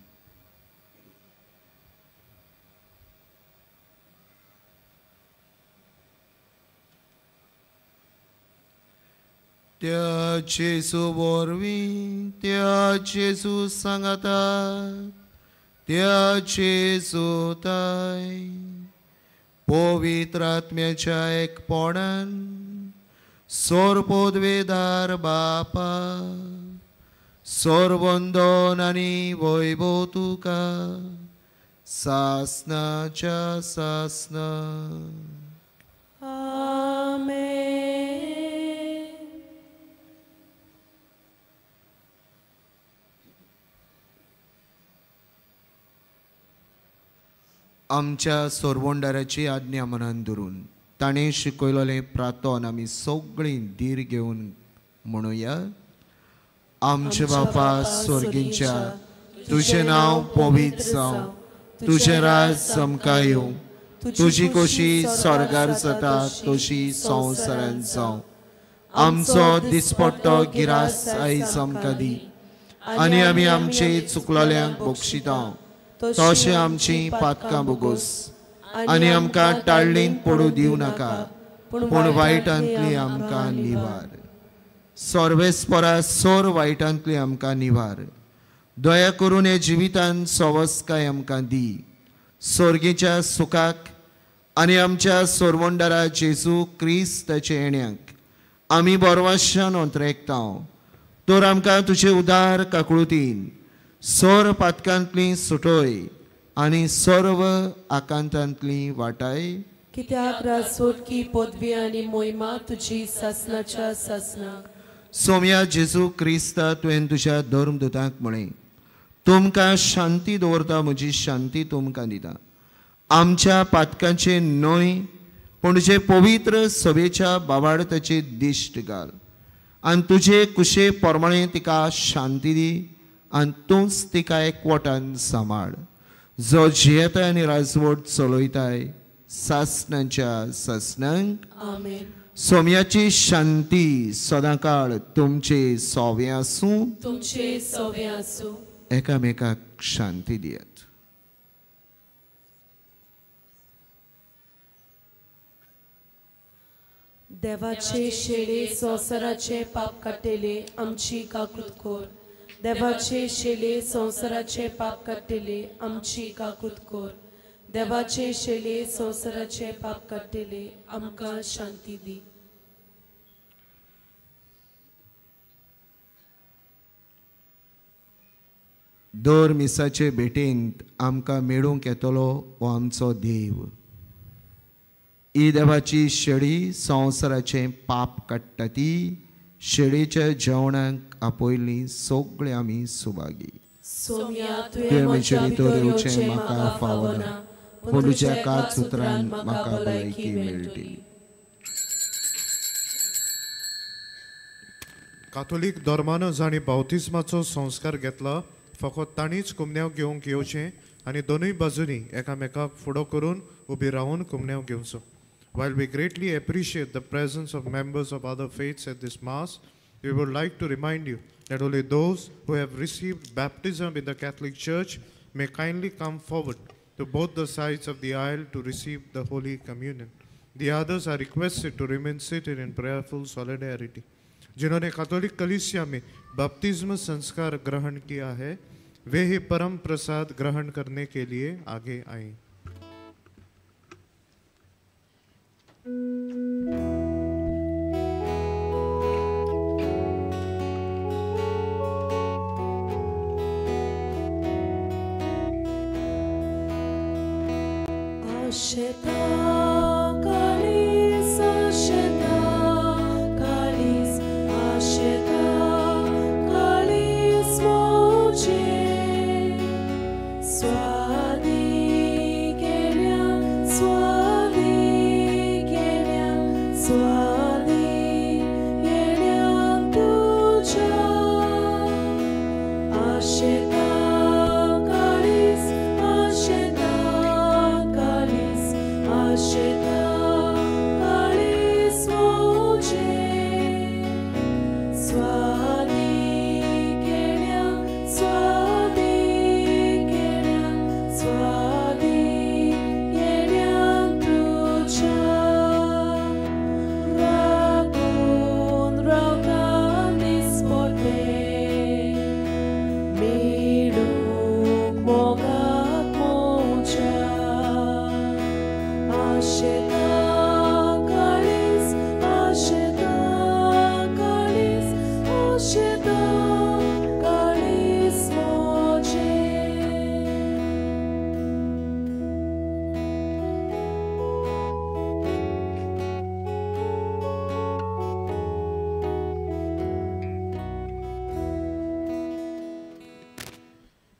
त्या जेजू वरवीं, त्या जेजू सांगाता, त्या जेजू ताय पवित्र आत्म्याच्या एकपणान सोरपोदवेदार बापा, सोरवंदन आनी वैभव तुका सासनाच्या सासना. आमेन. आमच्या सोरवंडाराची आज्ञा मनान धरून ताणें शिकयलोलें प्रार्थन आमी सगळीं धीर घेवन म्हणुया. आमचे बापा स्वर्गीच्या, तुझें नांव पवित्र जावं, तुझें राज समका येवं, तुजी खोशी स्वर्गार जाता तशी संवसारांत जावं. आमचो दिसपट्टो गिरास आयज आमकां दी आनी आमी आमचे चुकलोल्यांक बक्षिता तशें आमची पातकां बोगोस आनी आमकां टाळणेंत पडूं दिवं नाका, पूण वायटांतली आमकां निवार. सर्वेस्परा सोर वायटांतली आमकां निवार. दया करून हे जिवितांत सवस्काय आमकां दी. सर्गेच्या सुखाक आनी आमच्या सोरवंडारा जेजू क्रिस्ताचे येण्याक आमी बोरवाशान अंतरेकता. तर आमकां तुजे उदार काकळुतीन सोर पातकांतली सुटय आनी सर्व आकांतांतली वाटाय. कित्याक रासोटकी पदवी आनी मोहिमा तुजी सासनाच्या सासनाक. सोम्या जेजू क्रिस्ता तुवें तुज्या धर्मदूतांक म्हळें, तुमकां शांती दवरता, म्हजी शांती तुमकां दिता. आमच्या पातकांचे न्हय पूण तुजे पवित्र सभेच्या बाबाडताचे दिश्ट घाल आनी तुजे कुशे पोरमाणे तिका शांती दी आनी तूंच तिका एकवटान सांबाळ. जो जियेताय आनी राजवट चलयताय सासनाच्या सासनांक. आमेन. सोम्याची शांती सदांकाळ तुमचे सोवे आसूं. तुमचे सोवे आसूं. एकामेकाक शांती दियात. देवाचे शेळे संवसाराचे पाप काडटेले आमची काकूट कोर. देवाचे शेळे संवसाराचे पाप काडटेले आमची काकूट कोर. देवाचे शेळे संवसाराचे पाप काडटेले आमकां शांती दी. दर मिसाचे भेटेंत आमकां मेळूंक येतलो हो आमचो देव. ही देवाची शेळी संवसाराचें पाप काडटा ती शेळीच्या जेवणाक आपयली सगळे आमी सुभागी. सोम्या तुवें म्हजे भितर येवचें म्हाका फावना, पूण तुज्या कात सुत्रान म्हाका भलायकी मेळटली. काथोलीक धर्मान जाणी बावतिस्माचो संस्कार घेतला फकत ताणीच कुमन्याव घेवंक येवचें आनी दोनूय बाजूनी एकामेकाक फुडो करून उबी रावन कुमन्याव घेवचो. While we greatly appreciate the presence of members of other faiths at this Mass, we would like to remind you that only those who have received baptism in the Catholic Church may kindly come forward to both the sides of the aisle to receive the Holy Communion. The others are requested to remain seated in prayerful solidarity. जिन्होंने Catholic कलीसिया में बपतिस्म संस्कार ग्रहण किया है वे ही परम प्रसाद ग्रहण करने के लिए आगे आएं.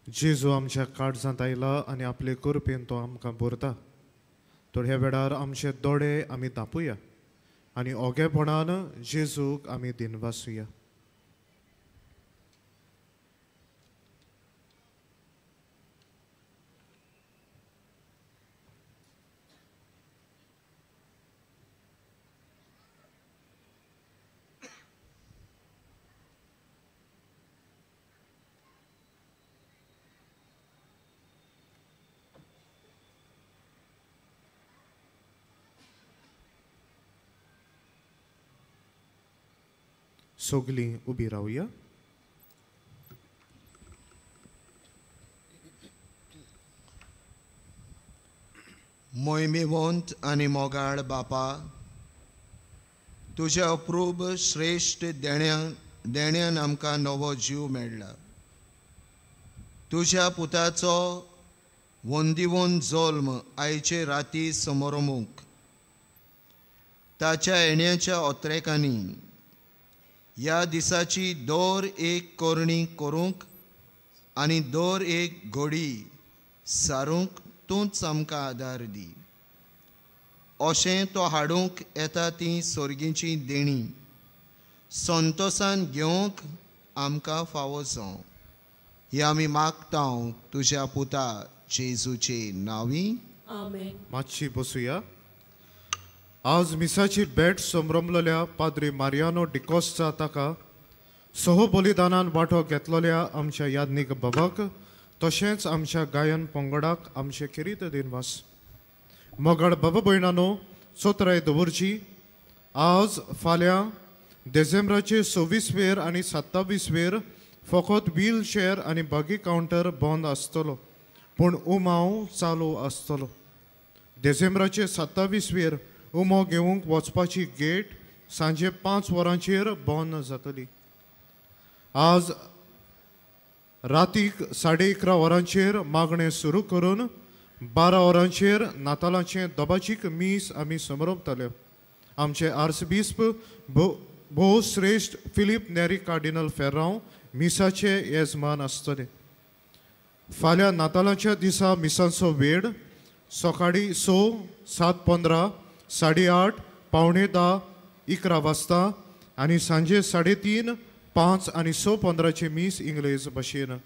जेजू आमच्या काळजांत आयला आनी आपले कृपेन तो आमकां भरता. थोड्या वेळार आमचे दोळे आमी धांपुया आनी ओगेपणान जेजूक आमी दिनवासुया. सगलीं उबी रावया. मोहिमेवंत आनी मोगाळ बापा, तुज्या अप्रूप श्रेश्ठ देण्यान आमकां नवो जीव मेळ्ळा. तुज्या पुताचो वंदिवंत जल्म आयचे राती समोरमूक ताच्या येण्याच्या ओत्रेकांनी ह्या दिसाची दर एक करणी करूंक आनी दर एक घडी सारूंक तूंच आमकां आदार दी. अशें तो हाडूंक येता ती सर्गीची देणी संतोशान घेवंक आमकां फावो जावं ही आमी मागतां तुज्या पुता जेजूचे नांवी. आमेन. मातशी बसुया. आज मिसाची भेट संभ्रमलेल्या पाद्री मारियानो डिकोस्टा ताका सह बलिदानान वांटो घेतलेल्या आमच्या याज्ञिक बाबाक तशेंच आमच्या गायन पंगडाक आमचे खेरीत दिनवास. मोगाळ बाबा भयणानो, सोत्राय दवरची. आज फाल्यां डिसेंबराचे 26 आनी 27 फकत व्हीलचेअर आनी बागी कावंटर बंद आसतलो पूण उमाव चालू आसतलो. डिसेंबराचे 27 उमो घेवंक वचपाची गेट सांजे 5 वरांचेर बंद जातली. आज रातीक 11:30 वरांचेर मागणें सुरू करून 12 वरांचेर नातालांचे दोबाचीक मीस आमी समारोपतले. आमचे आर्चबिस्प भोव श्रेष्ठ फिलीप नेरी कार्डिनल फेर्रांव मिसाचे येजमान आसतले. फाल्यां नातालांच्या दिसा मिसांचो वेळ सकाळीं 6, 7:15, 8:30, 9:45, 11 वाजता आनी सांजे 3:30, 5 आनी 6:15 मीस इंग्लीश भाशेन.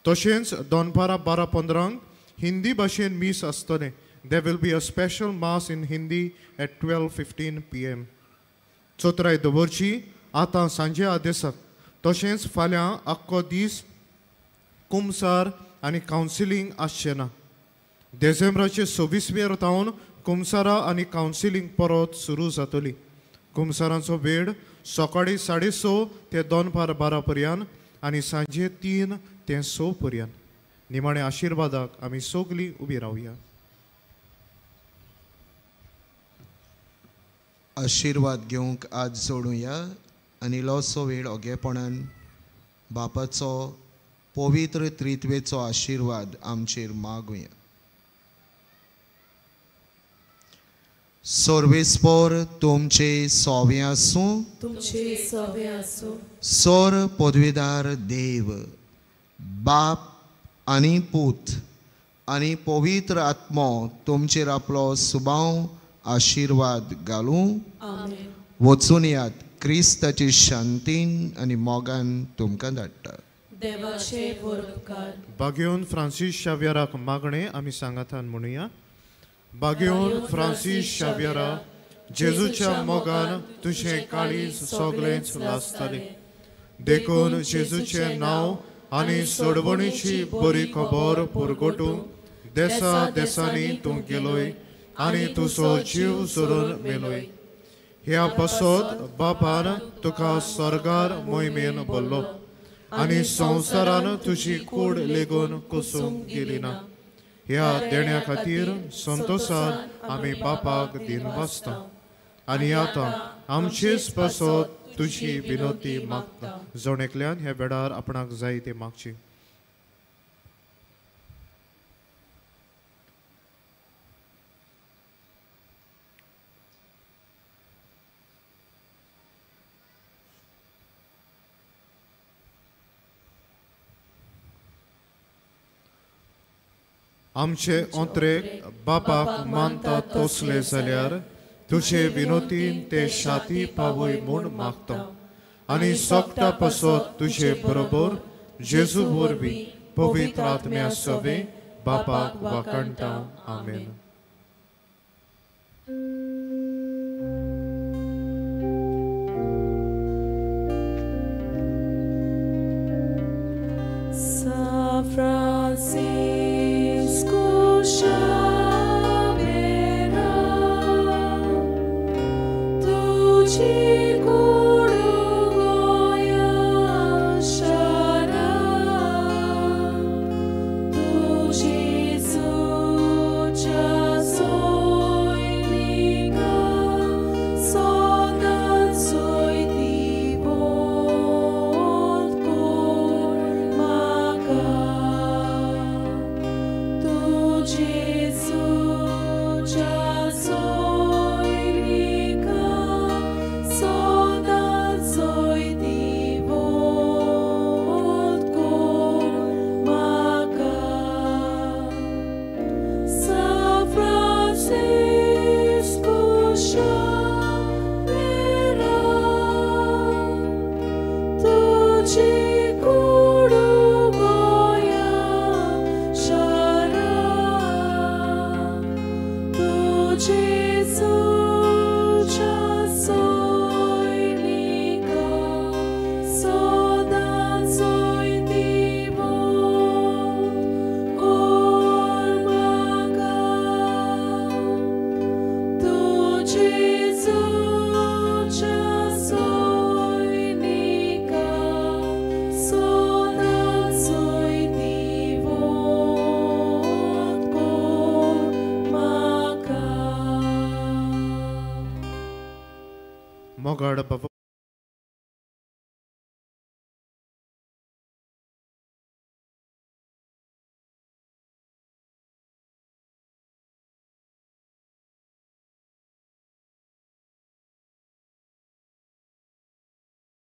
तशेंच दनपारां 12:15 हिंदी भाशेन मीस आसतले. There will be a special mass in Hindi at 12:15 p.m. चोत्राय दवरची आतां सांजे आदेसाक. तशेंच फाल्यां आख्खो दीस कुमसार आनी कावन्सिलींग आसचें ना. डिसेंबराचे 26वेर तावन कुमसारां आनी कावन्सिलींग परत सुरू जातली. कुमसारांचो वेळ सकाळीं 6:30 ते दनपार 12 पर्यंत आनी सांजे 3 ते 6 पर्यंत. निमाणे आशिर्वादाक आमी सगलीं उबी रावया. आशिर्वाद घेवंक आज जोडुया आनी इल्लोसो वेळ ओगेपणान बापाचो पवित्र त्रित्वेचो आशिर्वाद आमचेर मागुया. सर्वेस्पर तुमचे सोवे आसूं. तुमचे सवे आसूं. सोर पदवीदार देव बाप आनी पूत आनी पवित्र आत्मो तुमचेर आपलो सुबाव आशिर्वाद घालूं. आमेन. वचून यात. क्रिस्ताची शांतीन आनी मोगान तुमकां धाडटा. देवाचे बरोबकार. बागेवन फ्रांसीस शाव्याराक मागणें आमी सांगातान म्हणुया. बागेवन फ्रांसीस शाव्यारा, जेजूच्या मोगान तुजें काळीज सगळेंच लासतलें. देखून जेजूचें नांव आनी सोडवणेची बरी खबर पुरगोटूं देसा देसांनी तूं गेलोय आनी तुजो जीव सोडून मेलोय. ह्या पासत बापान तुका स्वर्गार मोहिमेन भरलो आनी संवसारान तुजी कूड लेगून कुसूंक गेली ना. ह्या देण्या खातीर संतोशान आमी बापाक दिन वाचता. आनी आतां आमचेच पासत तुजी विनोती मागता. जण एकल्यान ह्या वेळार आपणाक जाय ते मागची. आमचे अंतरेक बापाक मानता तोसले जाल्यार तुजे विनोतीन ते शाती पावय म्हूण मागता. आनी सोगटा पासत तुजे बरोबर जेजू वरवीं पवित्र आत्म्या सवे बापाक वाकणटा. आमेन. मोगाड